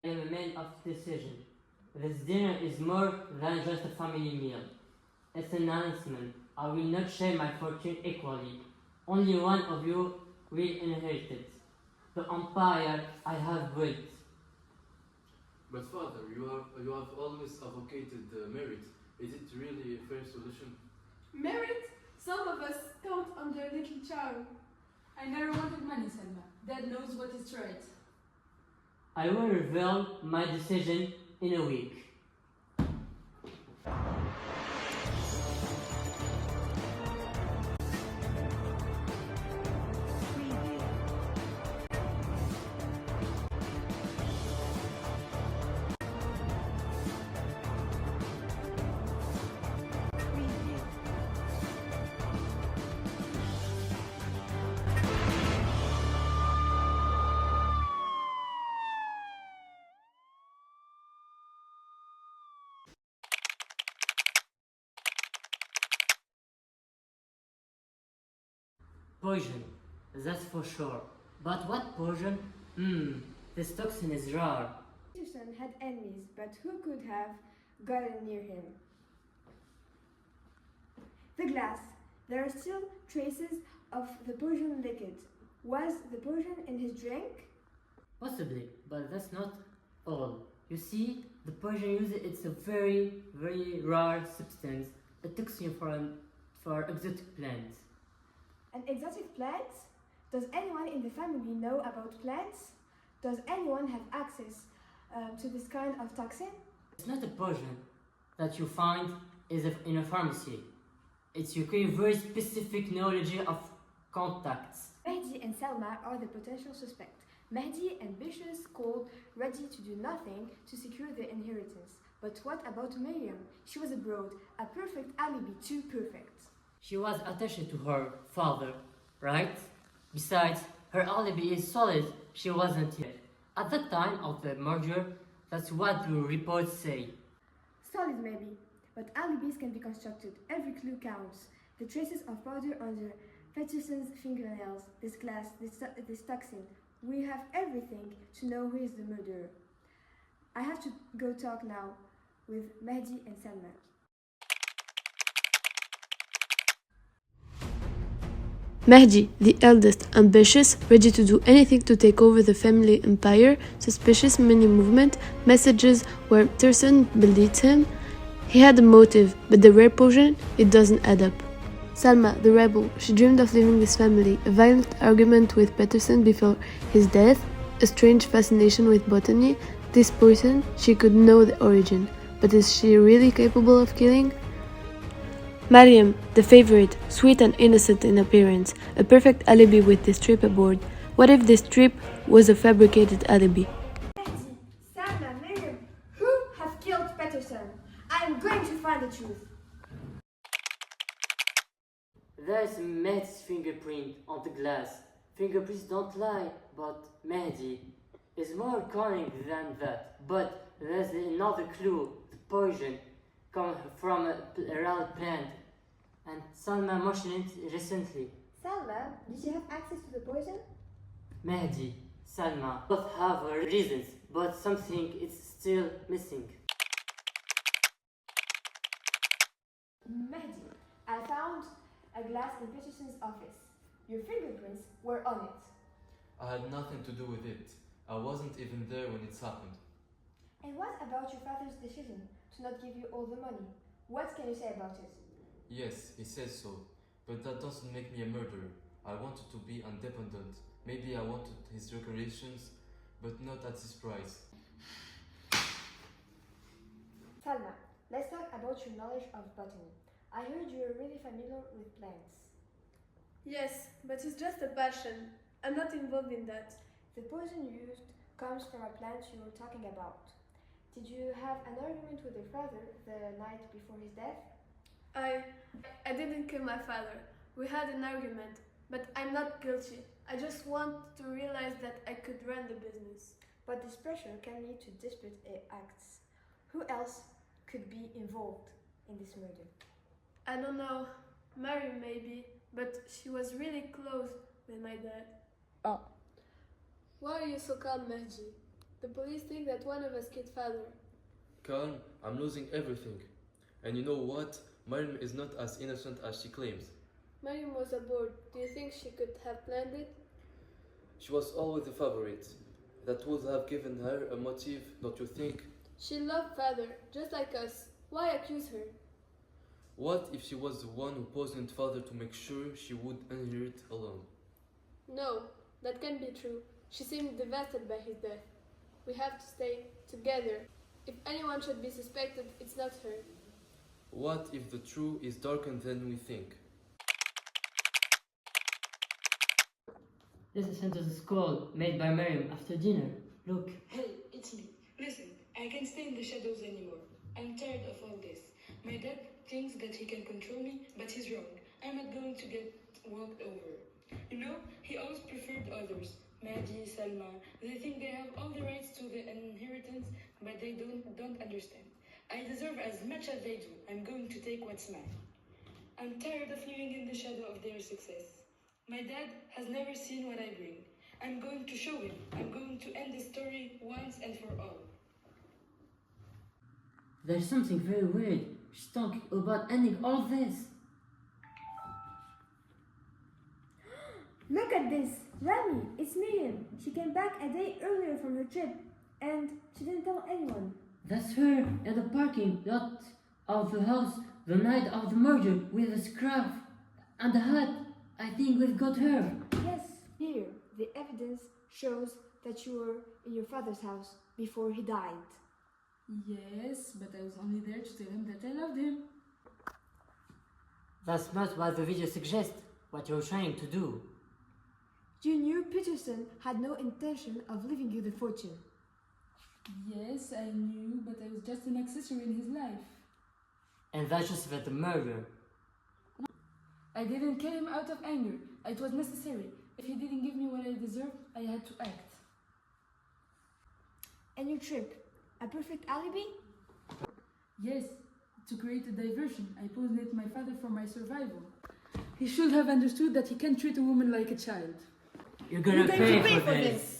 I am a man of decision. This dinner is more than just a family meal. It's an announcement. I will not share my fortune equally. Only one of you will inherit it. The empire I have built. But father, you have always advocated merit. Is it really a fair solution? Merit? Some of us count on their little charm. I never wanted money, Selma. Dad knows what is right. I will reveal my decision in a week. Poison, that's for sure. But what poison? This toxin is rare. Peterson had enemies, but who could have gotten near him? The glass. There are still traces of the poison liquid. Was the poison in his drink? Possibly, but that's not all. You see, the poison used it's a very, very rare substance, a toxin for exotic plants. An exotic plant? Does anyone in the family know about plants? Does anyone have access to this kind of toxin? It's not a poison that you find in a pharmacy. It's your very specific knowledge of contacts. Mehdi and Selma are the potential suspects. Mehdi, ambitious, cold, ready to do nothing to secure the inheritance. But what about Miriam? She was abroad, a perfect alibi, too perfect. She was attached to her father, right? Besides, her alibi is solid. She wasn't here. At the time of the murder, that's what the reports say. Solid maybe, but alibis can be constructed. Every clue counts. The traces of powder under Peterson's fingernails, this glass, this toxin. We have everything to know who is the murderer. I have to go talk now with Mehdi and Selma. Mehdi, the eldest, ambitious, ready to do anything to take over the family empire, suspicious, many movement, messages where Peterson believes him. He had a motive, but the rare potion, it doesn't add up. Salma, the rebel, she dreamed of leaving this family, a violent argument with Peterson before his death, a strange fascination with botany. This poison, she could know the origin, but is she really capable of killing? Mariam, the favorite, sweet and innocent in appearance, a perfect alibi with this trip aboard. What if this trip was a fabricated alibi? Mehdi, Selma, Miriam, who have killed Peterson? I am going to find the truth. There's Mehdi's fingerprint on the glass. Fingerprints don't lie, but Mehdi is more cunning than that. But there's another clue, the poison comes from a real plant. And Salma mentioned it recently. Selma, did you have access to the poison? Mehdi, Salma, both have reasons, but something is still missing. Mehdi, I found a glass in Peterson's office. Your fingerprints were on it. I had nothing to do with it. I wasn't even there when it happened. And what about your father's decision to not give you all the money? What can you say about it? Yes, he says so, but that doesn't make me a murderer. I wanted to be independent. Maybe I wanted his decorations, but not at this price. Salma, let's talk about your knowledge of botany. I heard you're really familiar with plants. Yes, but it's just a passion. I'm not involved in that. The poison used comes from a plant you were talking about. Did you have an argument with your father the night before his death? I didn't kill my father. We had an argument, but I'm not guilty. I just want to realize that I could run the business. But this pressure can lead to desperate acts. Who else could be involved in this murder? I don't know. Mary maybe, but she was really close with my dad. Oh. Why are you so calm, Mehdi? The police think that one of us killed father. Calm, I'm losing everything. And you know what? Mariam is not as innocent as she claims. Mariam was aboard. Do you think she could have planned it? She was always the favorite. That would have given her a motive, don't you think? She loved father, just like us. Why accuse her? What if she was the one who poisoned father to make sure she would inherit alone? No, that can't be true. She seemed devastated by his death. We have to stay together. If anyone should be suspected, it's not her. What if the truth is darker than we think? This is Santa's call made by Miriam after dinner. Look. Hey, it's me. Listen, I can't stay in the shadows anymore. I'm tired of all this. My dad thinks that he can control me, but he's wrong. I'm not going to get walked over. You know, he always preferred others. Maddie, Salma, they think they have all the rights to the inheritance, but they don't understand. I deserve as much as they do. I'm going to take what's mine. I'm tired of living in the shadow of their success. My dad has never seen what I bring. I'm going to show him. I'm going to end the story once and for all. There's something very weird. She's talking about ending all this. Look at this! Rami, it's Miriam. She came back a day earlier from her trip, and she didn't tell anyone. That's her in the parking lot of the house the night of the murder with the scarf and the hat. I think we've got her. Yes, here. The evidence shows that you were in your father's house before he died. Yes, but I was only there to tell him that I loved him. That's not what the video suggests, what you're trying to do. You knew Peterson had no intention of leaving you the fortune. Yes, I knew, but I was just an accessory in his life. And that justified the murder. I didn't kill him out of anger. It was necessary. If he didn't give me what I deserved, I had to act. And your trip? A perfect alibi? Yes, to create a diversion, I poisoned my father for my survival. He should have understood that he can't treat a woman like a child. You're gonna pay for this.